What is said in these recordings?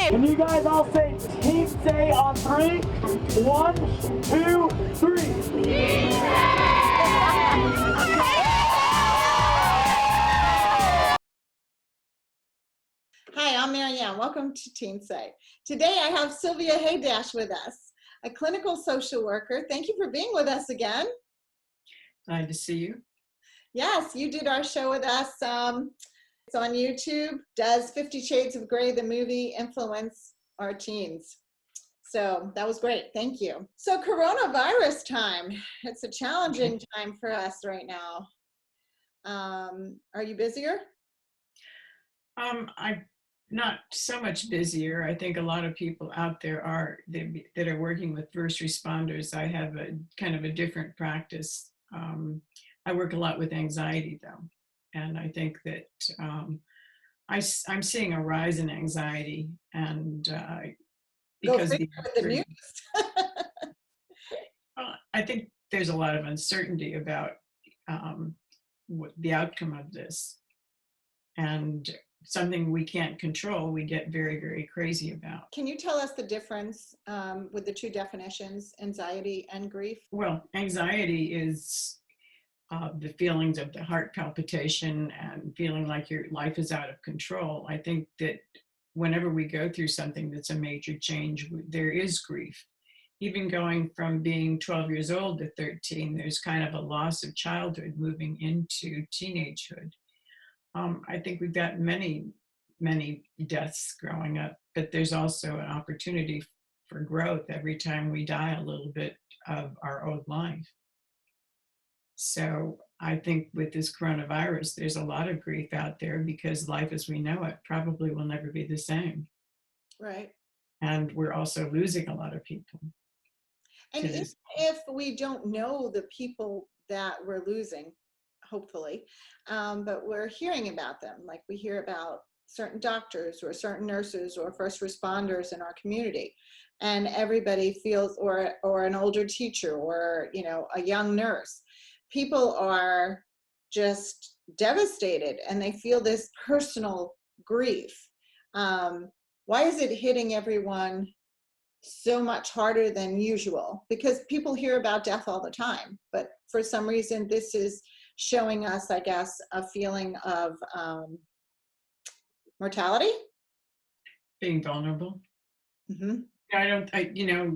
Can you guys all say Team Say on 3? 1, 2, 3. Hi, I'm Marianne. Welcome to Teen Say. Today I have Sylvia Haydash with us, a clinical social worker. Thank you for being with us again. Glad to see you. Yes, you did our show with us. It's on YouTube. Does 50 Shades of Grey, the movie, influence our teens? So that was great. Thank you. So coronavirus time. It's a challenging time for us right now. Are you busier? I'm not so much busier. I think a lot of people out there that are working with first responders. I have a kind of a different practice. I work a lot with anxiety though. And I think that I'm seeing a rise in anxiety and because with the news. I think there's a lot of uncertainty about what the outcome of this. And something we can't control, we get very, very crazy about. Can you tell us the difference with the two definitions, anxiety and grief? Well, anxiety is the feelings of the heart palpitation and feeling like your life is out of control. I think that whenever we go through something that's a major change, there is grief. Even going from being 12 years old to 13, there's kind of a loss of childhood moving into teenagehood. I think we've got many, many deaths growing up, but there's also an opportunity for growth every time we die a little bit of our old life. So I think with this coronavirus, there's a lot of grief out there because life as we know it probably will never be the same. Right. And we're also losing a lot of people. And if we don't know the people that we're losing, hopefully, but we're hearing about them, like we hear about certain doctors or certain nurses or first responders in our community, and everybody feels, or an older teacher or, you know, a young nurse, people are just devastated and they feel this personal grief. Why is it hitting everyone so much harder than usual? Because people hear about death all the time, but for some reason this is showing us, I guess, a feeling of mortality, being vulnerable. Mm-hmm.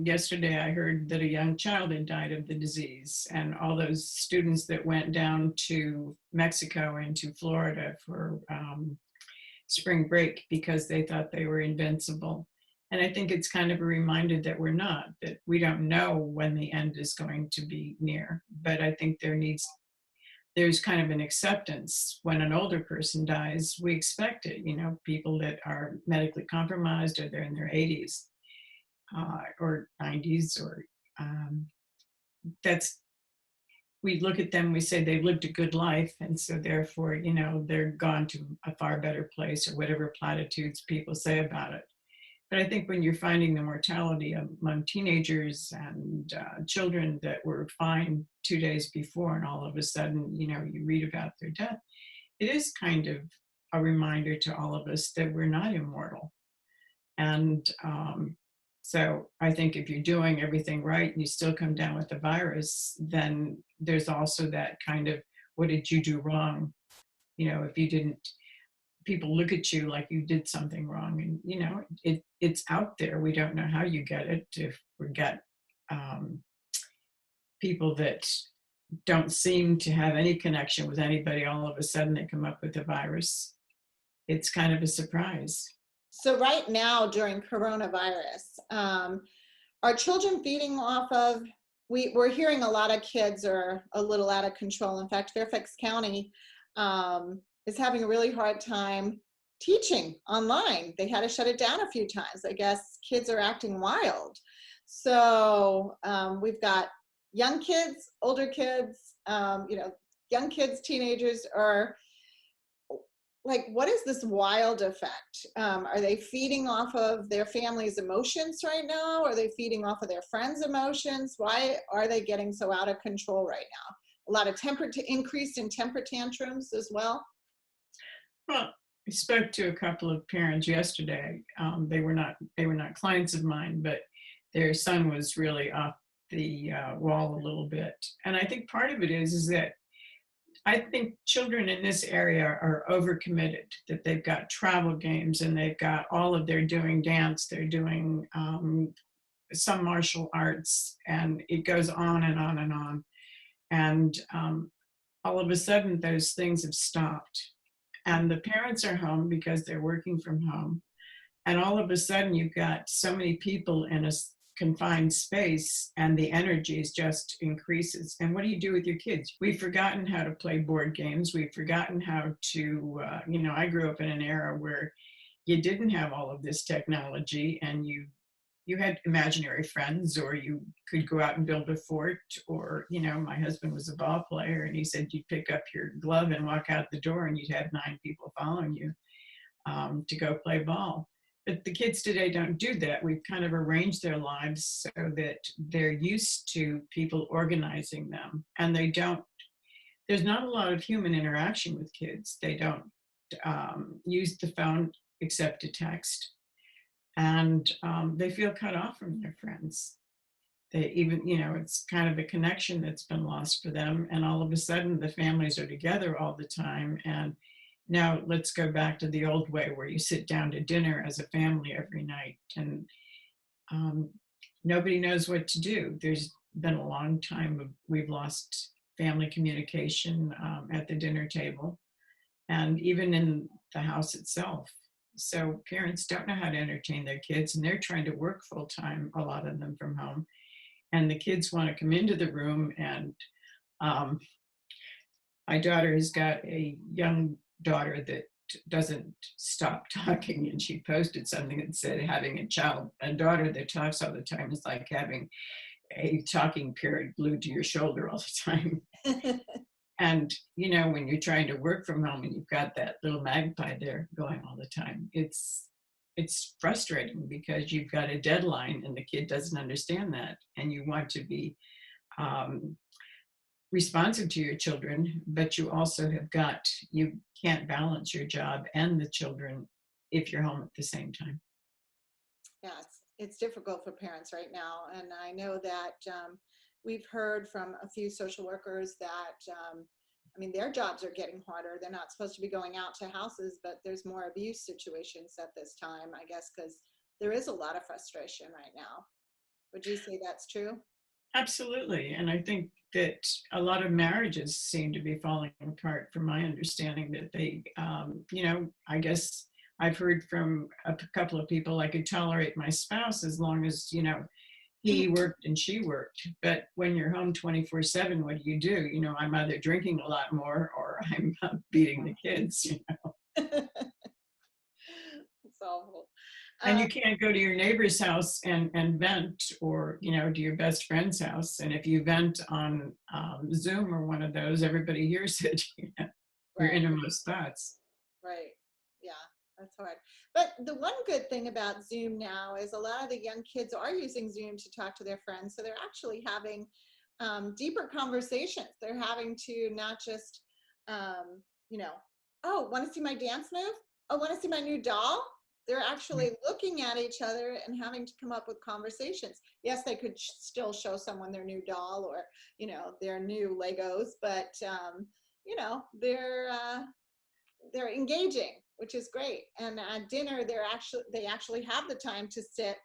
Yesterday I heard that a young child had died of the disease, and all those students that went down to Mexico and to Florida for spring break because they thought they were invincible. And I think it's kind of a reminder that we're not, that we don't know when the end is going to be near. But I think there's kind of an acceptance when an older person dies. We expect it, you know, people that are medically compromised or they're in their 80s or 90s, or we look at them, we say they've lived a good life, and so therefore, you know, they're gone to a far better place, or whatever platitudes people say about it. But I think when you're finding the mortality among teenagers and children that were fine 2 days before, and all of a sudden, you know, you read about their death, it is kind of a reminder to all of us that we're not immortal. And so I think if you're doing everything right and you still come down with the virus, then there's also that kind of, what did you do wrong? You know, if you didn't, people look at you like you did something wrong, and you know it's out there. We don't know how you get it. If we get people that don't seem to have any connection with anybody, all of a sudden they come up with the virus. It's kind of a surprise. So right now during coronavirus, are children feeding off of? We're hearing a lot of kids are a little out of control. In fact, Fairfax County is having a really hard time teaching online. They had to shut it down a few times. I guess kids are acting wild. So we've got young kids, older kids, young kids, teenagers are like, what is this wild effect? Are they feeding off of their family's emotions right now? Are they feeding off of their friends' emotions? Why are they getting so out of control right now? A lot of increase in temper tantrums as well. Well, spoke to a couple of parents yesterday. They were not clients of mine, but their son was really off the wall a little bit. And I think part of it is that I think children in this area are overcommitted, that they've got travel games and they've got all of, they're doing dance, they're doing some martial arts, and it goes on and on and on. And all of a sudden, those things have stopped. And the parents are home because they're working from home. And all of a sudden, you've got so many people in a confined space, and the energy just increases. And what do you do with your kids? We've forgotten how to play board games. We've forgotten how to, I grew up in an era where you didn't have all of this technology, and you had imaginary friends, or you could go out and build a fort, or, my husband was a ball player, and he said you'd pick up your glove and walk out the door and you'd have 9 people following you to go play ball. But the kids today don't do that. We've kind of arranged their lives so that they're used to people organizing them, and there's not a lot of human interaction with kids. They don't use the phone except to text. And they feel cut off from their friends. They even, it's kind of a connection that's been lost for them. And all of a sudden, the families are together all the time. And now let's go back to the old way where you sit down to dinner as a family every night, and nobody knows what to do. There's been a long time we've lost family communication at the dinner table, and even in the house itself. So parents don't know how to entertain their kids, and they're trying to work full time, a lot of them from home. And the kids want to come into the room. And my daughter has got a young daughter that doesn't stop talking. And she posted something that said having a daughter that talks all the time is like having a talking parrot glued to your shoulder all the time. And, when you're trying to work from home and you've got that little magpie there going all the time, it's frustrating because you've got a deadline and the kid doesn't understand that. And you want to be responsive to your children, but you can't balance your job and the children if you're home at the same time. Yeah, it's difficult for parents right now. And I know that we've heard from a few social workers that, their jobs are getting harder. They're not supposed to be going out to houses, but there's more abuse situations at this time, I guess, because there is a lot of frustration right now. Would you say that's true? Absolutely. And I think that a lot of marriages seem to be falling apart, from my understanding, that they, I guess I've heard from a couple of people, I could tolerate my spouse as long as, he worked and she worked. But when you're home 24/7, what do? I'm either drinking a lot more or I'm beating the kids, It's awful. And you can't go to your neighbor's house and vent, or, to your best friend's house. And if you vent on Zoom or one of those, everybody hears it, your innermost thoughts. Right. Yeah, that's hard. But the one good thing about Zoom now is a lot of the young kids are using Zoom to talk to their friends. So they're actually having deeper conversations. They're having to not just, oh, want to see my dance move? Oh, want to see my new doll? They're actually looking at each other and having to come up with conversations. Yes, they could still show someone their new doll or, their new Legos, but, they're engaging, which is great. And at dinner, they actually have the time to sit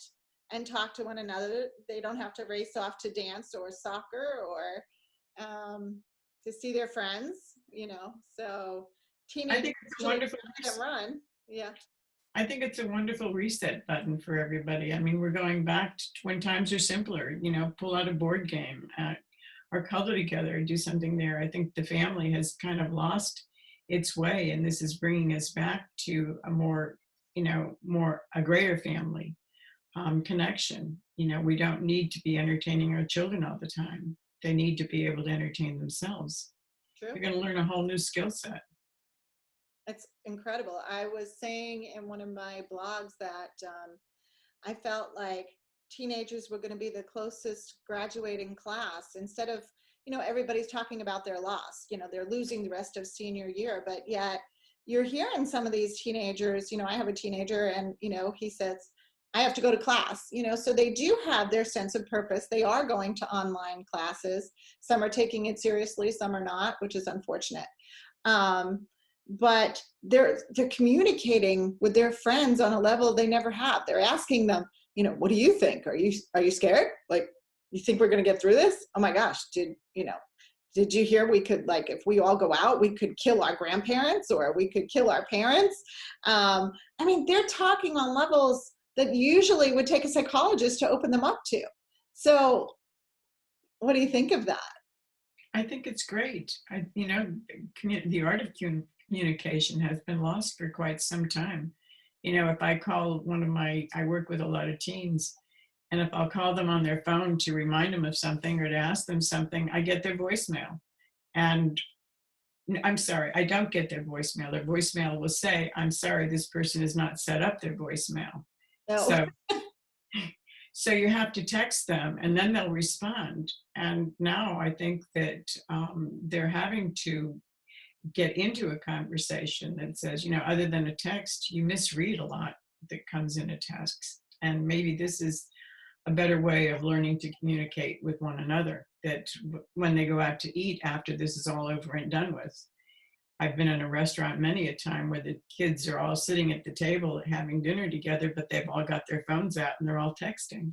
and talk to one another. They don't have to race off to dance or soccer or to see their friends, So teenagers I think it's wonderful. Run. Yeah. I think it's a wonderful reset button for everybody. We're going back to when times are simpler, pull out a board game or color together, do something there. I think the family has kind of lost its way, and this is bringing us back to a more, a greater family connection. We don't need to be entertaining our children all the time. They need to be able to entertain themselves. True. They're going to learn a whole new skill set. It's incredible. I was saying in one of my blogs that I felt like teenagers were going to be the closest graduating class. Instead of, everybody's talking about their loss, they're losing the rest of senior year, but yet you're hearing some of these teenagers, I have a teenager and, he says, I have to go to class, so they do have their sense of purpose. They are going to online classes. Some are taking it seriously, some are not, which is unfortunate. But they're communicating with their friends on a level they never have. They're asking them, what do you think? Are you scared? Like, you think we're going to get through this? Oh my gosh, did you hear we could, like, if we all go out, we could kill our grandparents or we could kill our parents? They're talking on levels that usually would take a psychologist to open them up to. So what do you think of that? I think it's great. The art of communication has been lost for quite some time. If I call I work with a lot of teens, and if I'll call them on their phone to remind them of something or to ask them something, I get their voicemail. And I'm sorry, I don't get their voicemail. Their voicemail will say, I'm sorry, this person has not set up their voicemail. No. So you have to text them and then they'll respond. And now I think that they're having to get into a conversation that says, other than a text, you misread a lot that comes in a text. And maybe this is a better way of learning to communicate with one another, that when they go out to eat after this is all over and done with. I've been in a restaurant many a time where the kids are all sitting at the table having dinner together, but they've all got their phones out and they're all texting.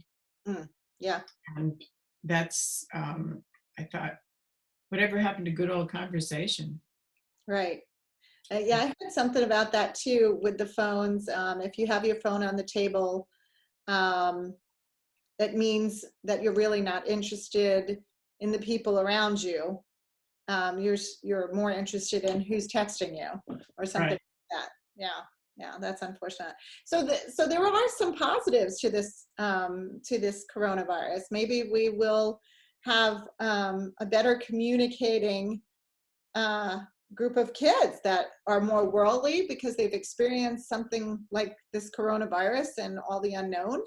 Yeah. And that's, I thought, whatever happened to good old conversation? Right. Yeah, I heard something about that too with the phones. If you have your phone on the table, that means that you're really not interested in the people around you. You're more interested in who's texting you or something like that. Yeah, that's unfortunate. So there are some positives to this coronavirus. Maybe we will have a better communicating group of kids that are more worldly because they've experienced something like this coronavirus and all the unknown.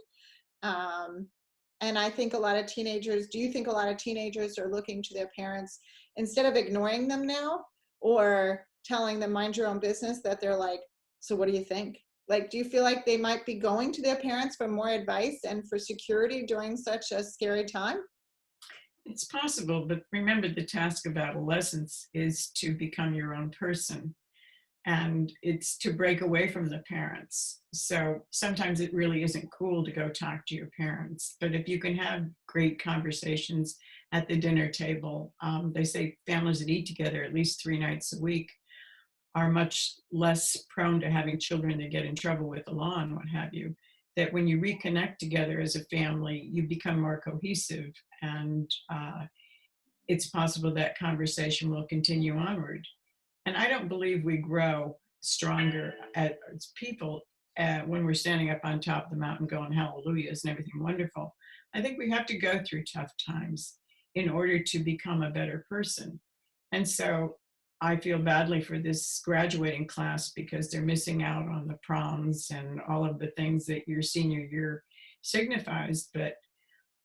And I think do you think a lot of teenagers are looking to their parents instead of ignoring them now or telling them mind your own business, that they're like, so what do you think? Like, do you feel like they might be going to their parents for more advice and for security during such a scary time? It's possible, but remember, the task of adolescence is to become your own person. And it's to break away from the parents. So sometimes it really isn't cool to go talk to your parents. But if you can have great conversations at the dinner table, they say families that eat together at least 3 nights a week are much less prone to having children that get in trouble with the law and what have you. That when you reconnect together as a family, you become more cohesive, and it's possible that conversation will continue onward. And I don't believe we grow stronger as people when we're standing up on top of the mountain going hallelujahs and everything wonderful. I think we have to go through tough times in order to become a better person. And so I feel badly for this graduating class because they're missing out on the proms and all of the things that your senior year signifies. But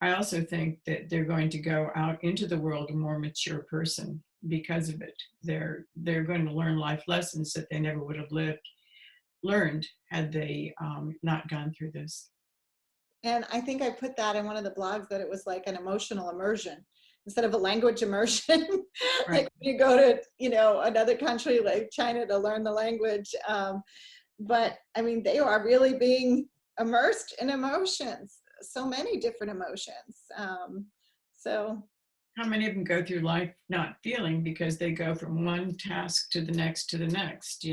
I also think that they're going to go out into the world a more mature person because of it. They're going to learn life lessons that they never would have learned had they not gone through this. And I think I put that in one of the blogs, that it was like an emotional immersion instead of a language immersion. Like when you go to another country like China to learn the language, but I mean they are really being immersed in emotions, so many different emotions. So how many of them go through life not feeling because they go from one task to the next to the next?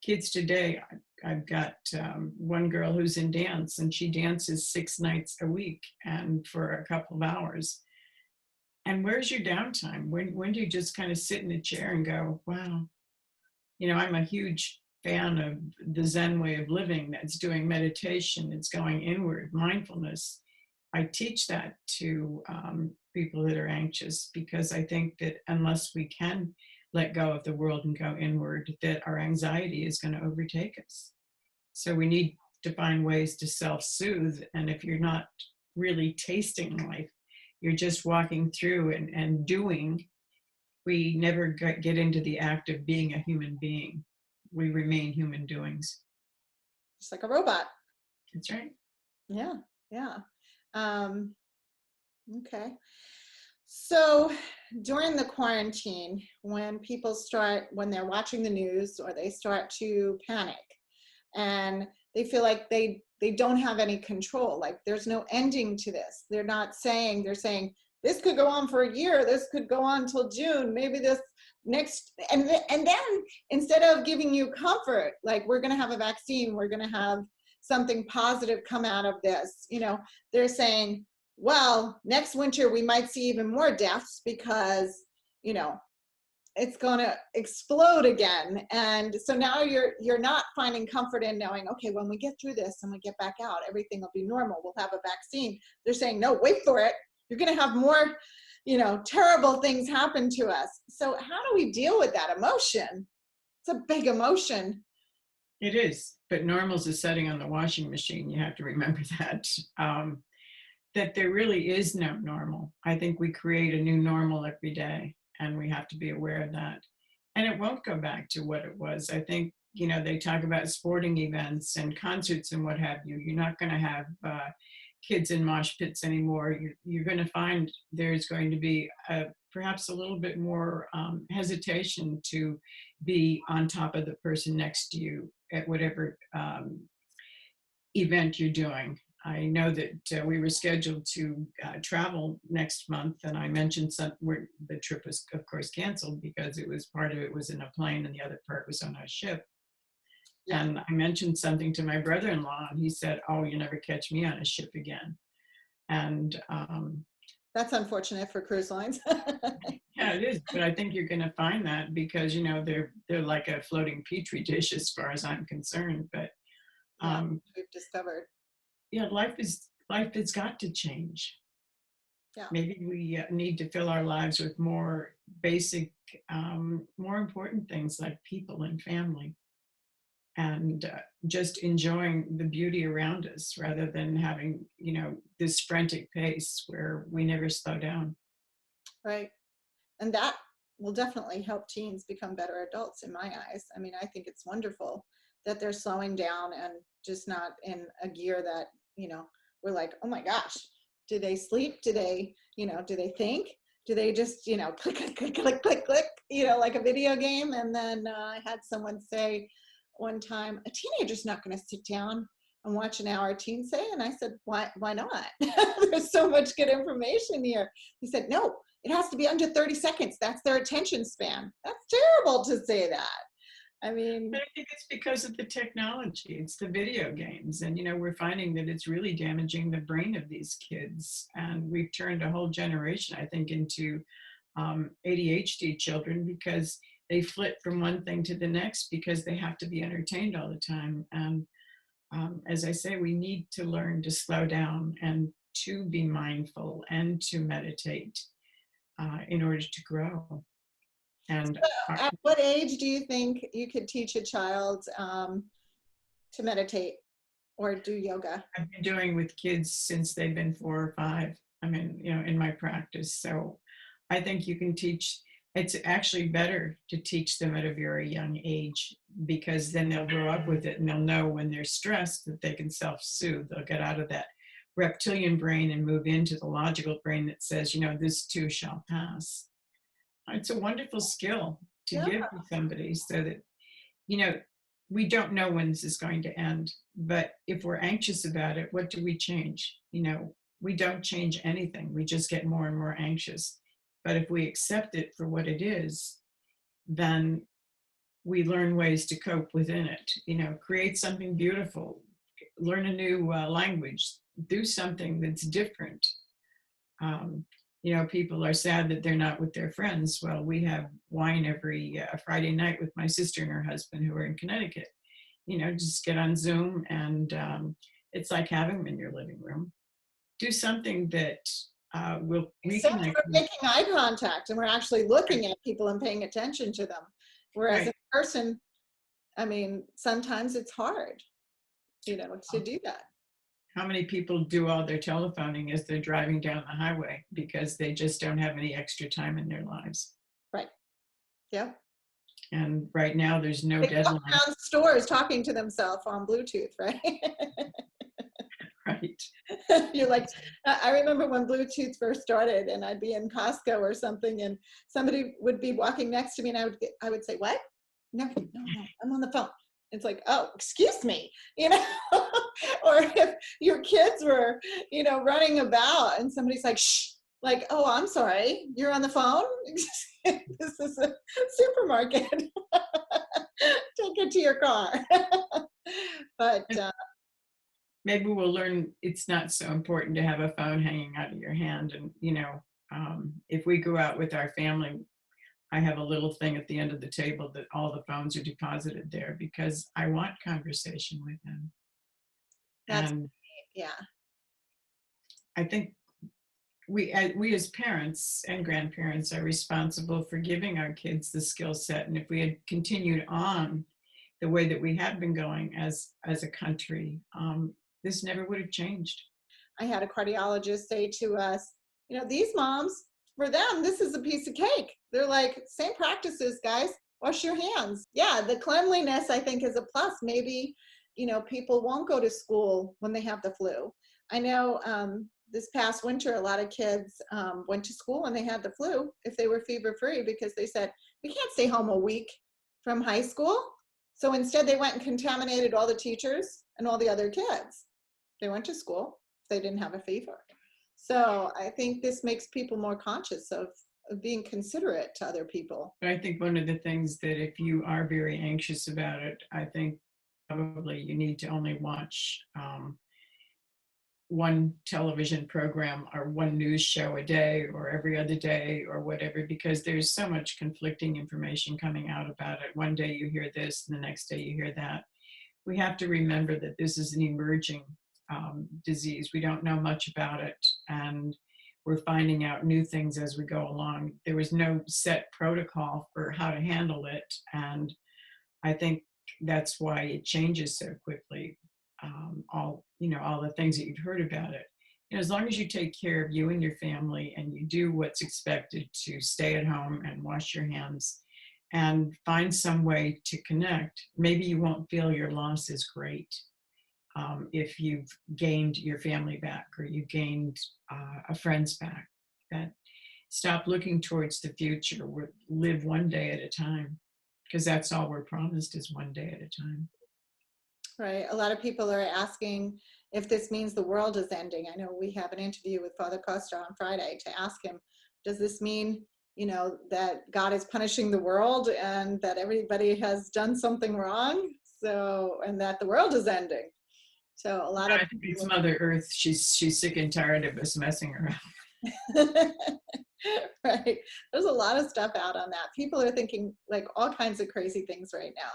Kids today, I've got one girl who's in dance, and she dances 6 nights a week and for a couple of hours. And where's your downtime? When do you just kind of sit in a chair and go, wow? I'm a huge fan of the Zen way of living that's doing meditation, it's going inward, mindfulness. I teach that to people that are anxious, because I think that unless we can let go of the world and go inward, that our anxiety is going to overtake us. So we need to find ways to self-soothe. And if you're not really tasting life, you're just walking through and doing, we never get into the act of being a human being. We remain human doings. Just like a robot. That's right. Yeah, yeah. Okay. So during the quarantine, when when they're watching the news or they start to panic and they feel like they don't have any control, like there's no ending to this. They're saying, this could go on for a year, this could go on till June, maybe this next, and then instead of giving you comfort, like we're going to have a vaccine, we're going to have something positive come out of this, they're saying, well, next winter we might see even more deaths because, it's going to explode again. And so now you're not finding comfort in knowing, okay, when we get through this and we get back out, everything will be normal. We'll have a vaccine. They're saying, no, wait for it. You're going to have more, terrible things happen to us. So how do we deal with that emotion? It's a big emotion. It is, but normal's a setting on the washing machine. You have to remember that. That there really is no normal. I think we create a new normal every day, and we have to be aware of that. And it won't go back to what it was. I think, they talk about sporting events and concerts and what have you. You're not going to have kids in mosh pits anymore. You're going to find there's going to be perhaps a little bit more hesitation to be on top of the person next to you at whatever event you're doing. I know that we were scheduled to travel next month, and I mentioned the trip was, of course, canceled because part of it was in a plane and the other part was on a ship. Yeah. And I mentioned something to my brother-in-law, and he said, "Oh, you never catch me on a ship again." And that's unfortunate for cruise lines. Yeah, it is. But I think you're going to find that because they're like a floating petri dish as far as I'm concerned. But we've discovered. Yeah, life has got to change. Yeah. Maybe we need to fill our lives with more basic, more important things like people and family, and just enjoying the beauty around us rather than having, this frantic pace where we never slow down. Right. And that will definitely help teens become better adults in my eyes. I mean, I think it's wonderful that they're slowing down and just not in a gear that, we're like, oh my gosh, do they sleep? Do they, do they think? Do they just, click, click, click, click, click, click, like a video game? And then I had someone say one time, a teenager's not going to sit down and watch an hour of Teen Say. And I said, why not? There's so much good information here. He said, no, it has to be under 30 seconds. That's their attention span. That's terrible to say that. I mean, I think it's because of the technology. It's the video games. And, we're finding that it's really damaging the brain of these kids. And we've turned a whole generation, I think, into ADHD children because they flip from one thing to the next because they have to be entertained all the time. And as I say, we need to learn to slow down and to be mindful and to meditate in order to grow. And so at what age do you think you could teach a child to meditate or do yoga? I've been doing with kids since they've been 4 or 5. I mean, in my practice. So I think you can teach. It's actually better to teach them at a very young age because then they'll grow up with it and they'll know when they're stressed that they can self-soothe. They'll get out of that reptilian brain and move into the logical brain that says, this too shall pass. It's a wonderful skill to give to somebody so that, we don't know when this is going to end, but if we're anxious about it, what do we change? We don't change anything. We just get more and more anxious. But if we accept it for what it is, then we learn ways to cope within it, create something beautiful, learn a new language, do something that's different. People are sad that they're not with their friends. Well, we have wine every Friday night with my sister and her husband who are in Connecticut. Just get on Zoom and it's like having them in your living room. Do something that will reconnect. Except we're making eye contact and we're actually looking at people and paying attention to them. Whereas in person, I mean, sometimes it's hard, to do that. How many people do all their telephoning as they're driving down the highway because they just don't have any extra time in their lives? Right. Yeah. And right now, there's no They walk deadline, around stores talking to themselves on Bluetooth, right? right? You're like, I remember when Bluetooth first started, and I'd be in Costco or something, and somebody would be walking next to me, and I would say, "What? No, no, no, I'm on the phone." It's like, "Oh, excuse me," you know. Or if your kids were, running about, and somebody's like, "Shh," like, "Oh, I'm sorry, you're on the phone. This is a supermarket. Take it to your car." But Maybe we'll learn it's not so important to have a phone hanging out of your hand. And, if we go out with our family, I have a little thing at the end of the table that all the phones are deposited there because I want conversation with them. that's And yeah. I think we as parents and grandparents are responsible for giving our kids the skill set. And if we had continued on the way that we have been going as a country, this never would have changed. I had a cardiologist say to us, these moms, for them, this is a piece of cake. They're like, same practices, guys. Wash your hands. Yeah, the cleanliness, I think, is a plus. Maybe, people won't go to school when they have the flu. I know this past winter, a lot of kids went to school when they had the flu if they were fever free because they said, we can't stay home a week from high school. So instead, they went and contaminated all the teachers and all the other kids. They went to school. They didn't have a fever. So I think this makes people more conscious of being considerate to other people. But I think one of the things that if you are very anxious about it, I think probably you need to only watch one television program or one news show a day or every other day or whatever, because there's so much conflicting information coming out about it. One day you hear this, and the next day you hear that. We have to remember that this is an emerging disease. We don't know much about it, and we're finding out new things as we go along. There was no set protocol for how to handle it, and I think that's why it changes so quickly. All the things that you'd heard about it. As long as you take care of you and your family, and you do what's expected to stay at home and wash your hands, and find some way to connect, maybe you won't feel your loss is great. If you've gained your family back or you gained a friend's back, that stop looking towards the future. Live one day at a time, because that's all we're promised is one day at a time. Right. A lot of people are asking if this means the world is ending. I know we have an interview with Father Costa on Friday to ask him, does this mean, that God is punishing the world and that everybody has done something wrong? And that the world is ending. So a lot of I think it's Mother Earth. She's sick and tired of us messing around. Right. There's a lot of stuff out on that. People are thinking like all kinds of crazy things right now.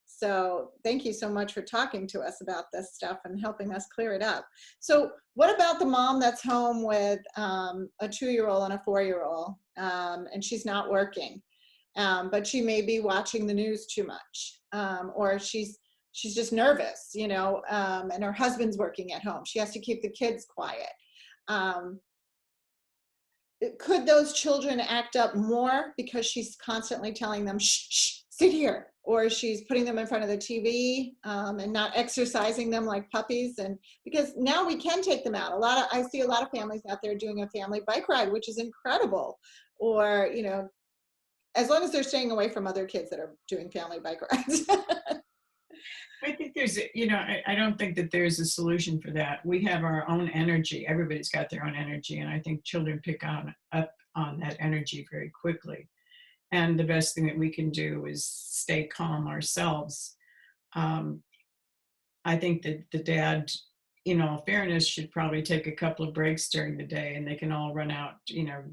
So thank you so much for talking to us about this stuff and helping us clear it up. So what about the mom that's home with a 2-year-old and a 4-year-old, and she's not working, but she may be watching the news too much, or she's just nervous, and her husband's working at home. She has to keep the kids quiet. Could those children act up more because she's constantly telling them, shh, shh, sit here, or she's putting them in front of the TV and not exercising them like puppies? And because now we can take them out. I see a lot of families out there doing a family bike ride, which is incredible. Or, as long as they're staying away from other kids that are doing family bike rides. I think I don't think that there's a solution for that. We have our own energy. Everybody's got their own energy. And I think children pick up on that energy very quickly. And the best thing that we can do is stay calm ourselves. I think that the dad, in all fairness, should probably take a couple of breaks during the day, and they can all run out,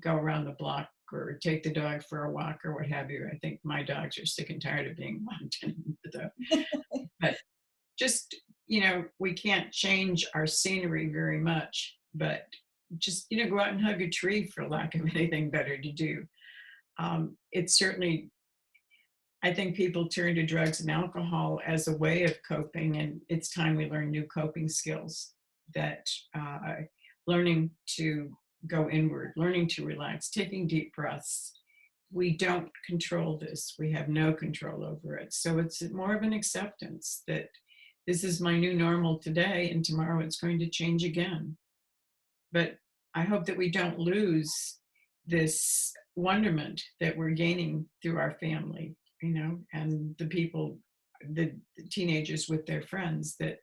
go around the block or take the dog for a walk or what have you. I think my dogs are sick and tired of being walked in but just, we can't change our scenery very much, but just, go out and hug a tree for lack of anything better to do. It's certainly, I think people turn to drugs and alcohol as a way of coping, and it's time we learn new coping skills, that learning to go inward, learning to relax, taking deep breaths, we don't control this. We have no control over it. So it's more of an acceptance that this is my new normal today, and tomorrow it's going to change again. But I hope that we don't lose this wonderment that we're gaining through our family, and the people, the teenagers with their friends, that,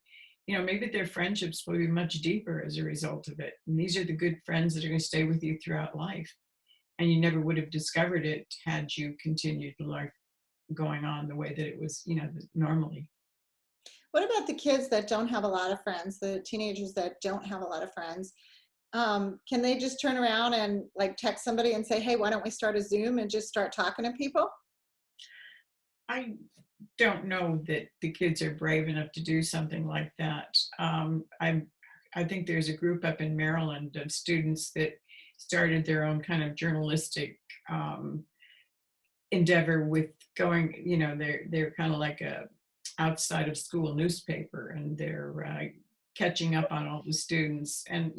maybe their friendships will be much deeper as a result of it. And these are the good friends that are going to stay with you throughout life. And you never would have discovered it had you continued the life going on the way that it was, normally. What about the kids that don't have a lot of friends, the teenagers that don't have a lot of friends? Can they just turn around and like text somebody and say, hey, why don't we start a Zoom and just start talking to people? I don't know that the kids are brave enough to do something like that. I think there's a group up in Maryland of students that started their own kind of journalistic endeavor with going, they're kind of like a outside of school newspaper, and they're catching up on all the students, and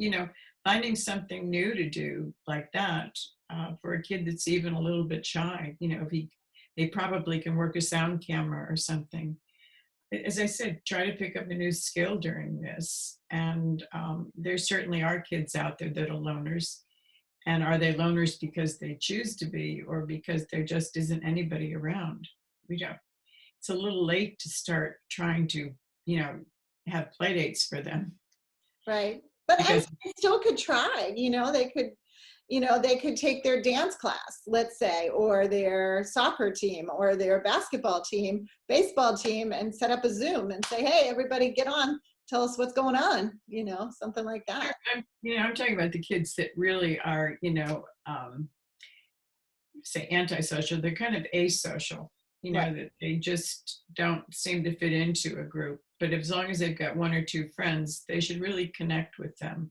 finding something new to do like that for a kid that's even a little bit shy. If they probably can work a sound camera or something. As I said, try to pick up a new skill during this. And there certainly are kids out there that are loners. And are they loners because they choose to be, or because there just isn't anybody around? It's a little late to start trying to, have play dates for them. Right. But Because they still could try, they could take their dance class, let's say, or their soccer team, or their basketball team, baseball team, and set up a Zoom and say, hey, everybody get on, tell us what's going on, something like that. I'm talking about the kids that really are, say antisocial. They're kind of asocial, Right. that they just don't seem to fit into a group. But as long as they've got one or two friends, they should really connect with them.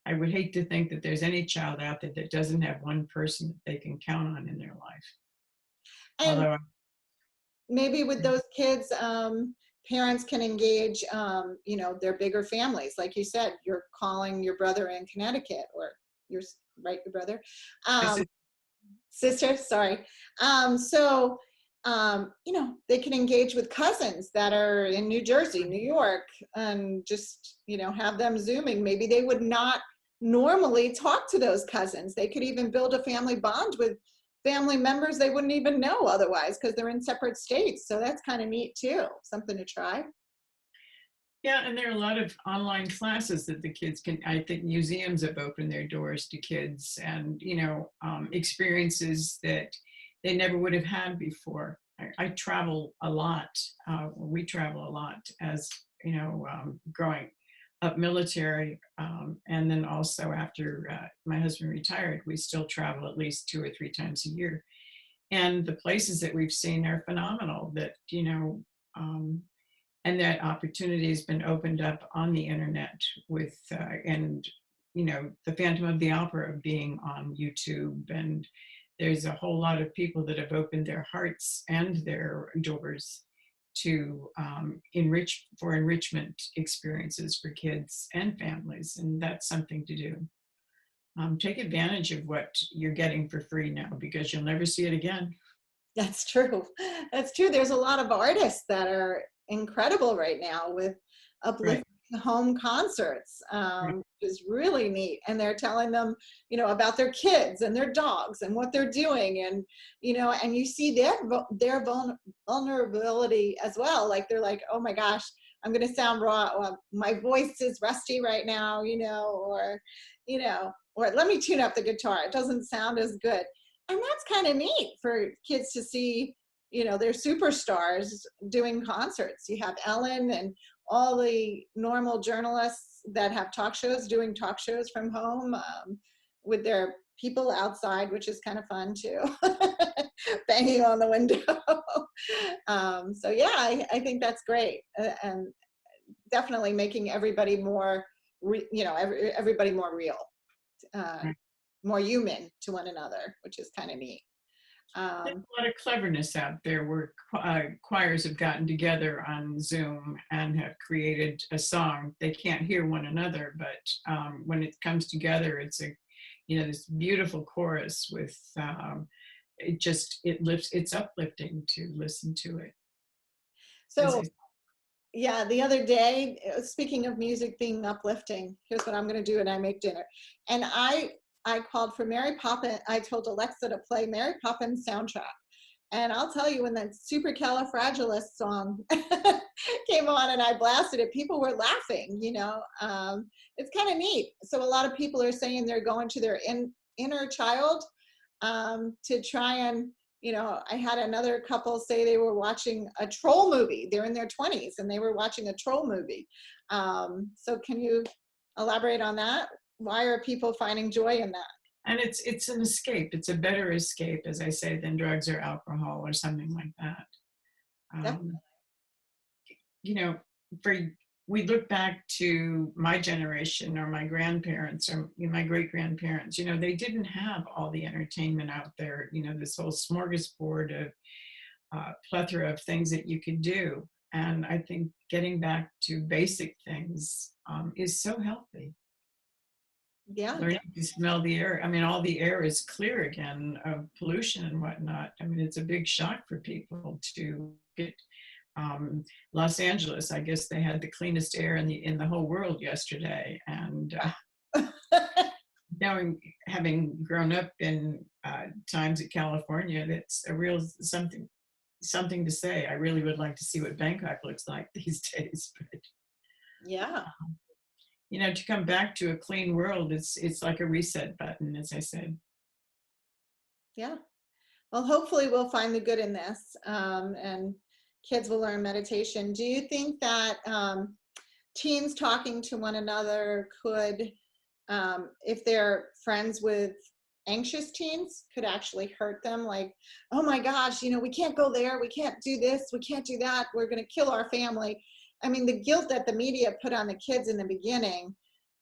I would hate to think that there's any child out there that doesn't have one person that they can count on in their life. And Although, maybe with those kids, parents can engage, their bigger families. Like you said, you're calling your brother in Connecticut, or your brother, sister, sorry. They can engage with cousins that are in New Jersey, New York, and just, have them Zooming. Maybe they would not normally talk to those cousins. They could even build a family bond with family members they wouldn't even know otherwise, because they're in separate states. So that's kind of neat too, something to try. yeah, and there are a lot of online classes that the kids can, I think museums have opened their doors to kids, and, experiences that they never would have had before. I travel a lot. We travel a lot as, growing up military. And then also after my husband retired, we still travel at least 2 or 3 times a year. And the places that we've seen are phenomenal, that, and that opportunity has been opened up on the internet with, the Phantom of the Opera being on YouTube. And there's a whole lot of people that have opened their hearts and their doors to enrichment experiences for kids and families. And that's something to do. Take advantage of what you're getting for free now, because you'll never see it again. That's true. That's true. There's a lot of artists that are incredible right now with uplifting home concerts, which is really neat. And they're telling them, about their kids and their dogs and what they're doing. And, and you see their vulnerability as well. Like, they're like, oh my gosh, I'm going to sound raw. My voice is rusty right now, or let me tune up the guitar. It doesn't sound as good. And that's kind of neat for kids to see, their superstars doing concerts. You have Ellen and all the normal journalists that have talk shows doing talk shows from home, with their people outside, which is kind of fun too, banging on the window. So yeah, I think that's great. And definitely making everybody more, everybody more real, more human to one another, which is kind of neat. There's a lot of cleverness out there where choirs have gotten together on Zoom and have created a song. They can't hear one another, but when it comes together, it's this beautiful chorus with it's uplifting to listen to it. So yeah, the other day, speaking of music being uplifting, here's what I'm going to do, and I make dinner. And I called for Mary Poppins. I told Alexa to play Mary Poppins soundtrack. And I'll tell you, when that Supercalifragilistic song came on and I blasted it, people were laughing, you know. It's kind of neat. So a lot of people are saying they're going to their inner child to try and, you know, I had another couple say they were watching a troll movie. They're in their 20s and they were watching a troll movie. So can you elaborate on that? Why are people finding joy in that? And it's an escape. It's a better escape, as I say, than drugs or alcohol or something like that. You know, we look back to my generation or my grandparents or my great-grandparents, you know, they didn't have all the entertainment out there, you know, this whole smorgasbord of plethora of things that you could do. And I think getting back to basic things is so healthy. Yeah. Learning to smell the air. I mean, all the air is clear again of pollution and whatnot. I mean, it's a big shock for people to get Los Angeles. I guess they had the cleanest air in the whole world yesterday. And knowing, having grown up in times in California, that's a real something to say. I really would like to see what Bangkok looks like these days. But yeah. You know, to come back to a clean world, it's like a reset button, as I said. Yeah. Well, hopefully we'll find the good in this, and kids will learn meditation. Do you think that teens talking to one another could, if they're friends with anxious teens, could actually hurt them? Like, oh my gosh, you know, we can't go there, we can't do this, we can't do that, we're going to kill our family. I mean, the guilt that the media put on the kids in the beginning,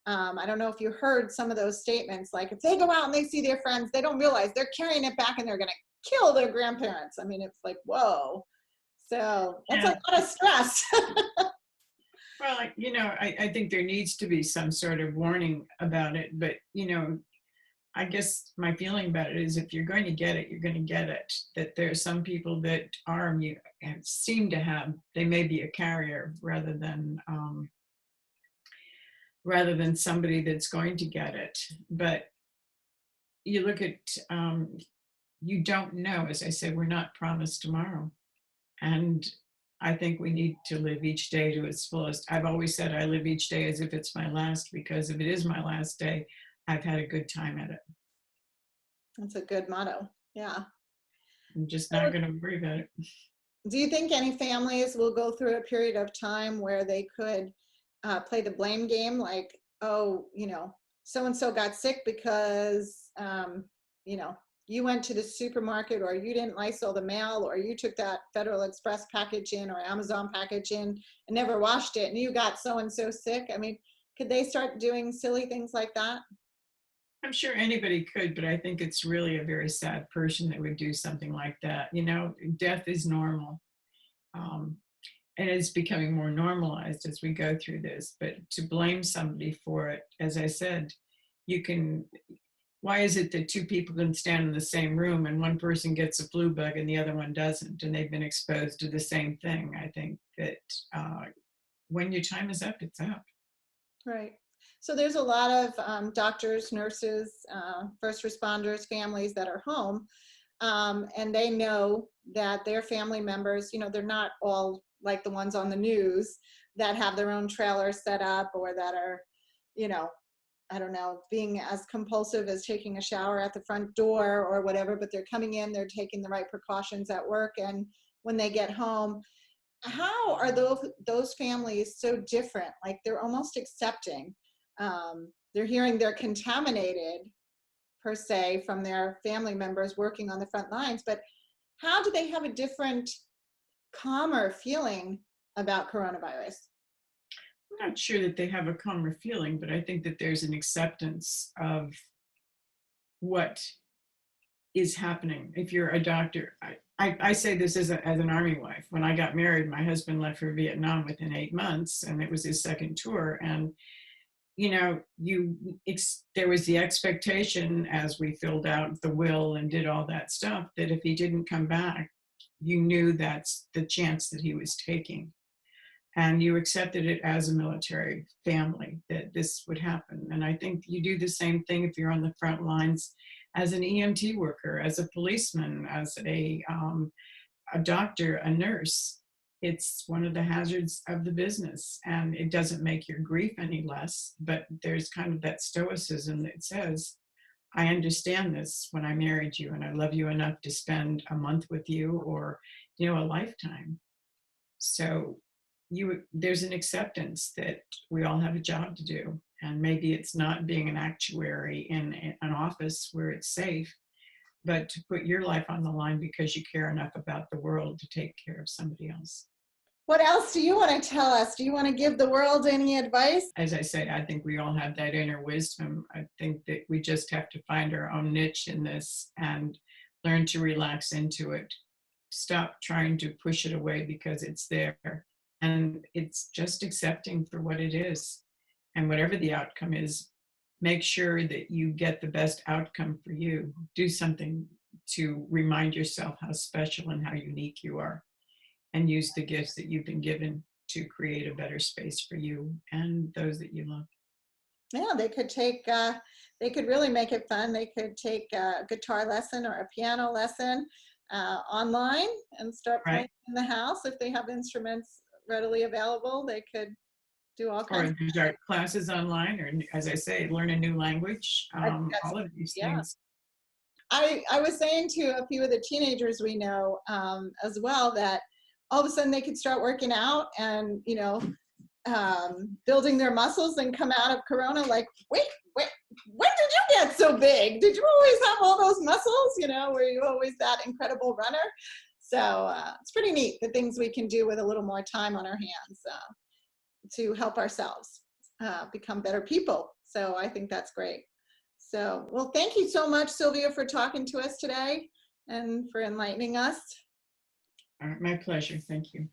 I don't know if you heard some of those statements, like if they go out and they see their friends, they don't realize they're carrying it back and they're going to kill their grandparents. I mean, it's like, whoa. So that's a lot of stress. Well, you know, I think there needs to be some sort of warning about it. But, you know, I guess my feeling about it is if you're going to get it, you're going to get it. That there are some people that are immune and seem to have, they may be a carrier rather than somebody that's going to get it. But you look at, you don't know, as I said, we're not promised tomorrow. And I think we need to live each day to its fullest. I've always said I live each day as if it's my last, because if it is my last day, I've had a good time at it. That's a good motto. Yeah. I'm just not going to worry about it. Do you think any families will go through a period of time where they could play the blame game? Like, oh, you know, so-and-so got sick because, you know, you went to the supermarket, or you didn't Lysol the mail, or you took that Federal Express package in or Amazon package in and never washed it, and you got so-and-so sick. I mean, could they start doing silly things like that? I'm sure anybody could, but I think it's really a very sad person that would do something like that. You know, death is normal. And it's becoming more normalized as we go through this. But to blame somebody for it, as I said, why is it that two people can stand in the same room and one person gets a flu bug and the other one doesn't, and they've been exposed to the same thing? I think that when your time is up, it's up. Right. So there's a lot of doctors, nurses, first responders, families that are home, and they know that their family members, you know, they're not all like the ones on the news that have their own trailers set up, or that are, you know, I don't know, being as compulsive as taking a shower at the front door or whatever, but they're coming in, they're taking the right precautions at work, and when they get home, how are those families so different? Like, they're almost accepting. They're hearing they're contaminated, per se, from their family members working on the front lines, but how do they have a different, calmer feeling about coronavirus? I'm not sure that they have a calmer feeling, but I think that there's an acceptance of what is happening. If you're a doctor, I say this as an Army wife. When I got married, my husband left for Vietnam within 8 months, and it was his second tour. And you know, there was the expectation as we filled out the will and did all that stuff that if he didn't come back, you knew that's the chance that he was taking. And you accepted it as a military family that this would happen. And I think you do the same thing if you're on the front lines as an EMT worker, as a policeman, as a doctor, a nurse. It's one of the hazards of the business, and it doesn't make your grief any less, but there's kind of that stoicism that says, I understand this when I married you, and I love you enough to spend a month with you, or, you know, a lifetime. So there's an acceptance that we all have a job to do, and maybe it's not being an actuary in an office where it's safe, but to put your life on the line because you care enough about the world to take care of somebody else. What else do you want to tell us? Do you want to give the world any advice? As I say, I think we all have that inner wisdom. I think that we just have to find our own niche in this and learn to relax into it. Stop trying to push it away because it's there. And it's just accepting for what it is. And whatever the outcome is, make sure that you get the best outcome for you. Do something to remind yourself how special and how unique you are. And use the gifts that you've been given to create a better space for you and those that you love. Yeah, they could really make it fun. They could take a guitar lesson or a piano lesson online and start playing in the house. If they have instruments readily available, they could do all kinds of there's art classes online, or as I say, learn a new language, all of these things. I was saying to a few of the teenagers we know as well that all of a sudden they could start working out and, you know, building their muscles and come out of Corona like, wait, when did you get so big? Did you always have all those muscles? You know, were you always that incredible runner? So it's pretty neat, the things we can do with a little more time on our hands to help ourselves become better people. So I think that's great. So, well, thank you so much, Sylvia, for talking to us today and for enlightening us. My pleasure. Thank you.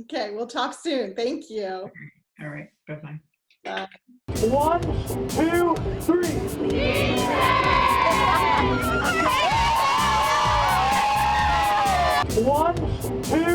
Okay, we'll talk soon. Thank you. All right. Bye-bye. Bye. 1, 2, 3. One, two.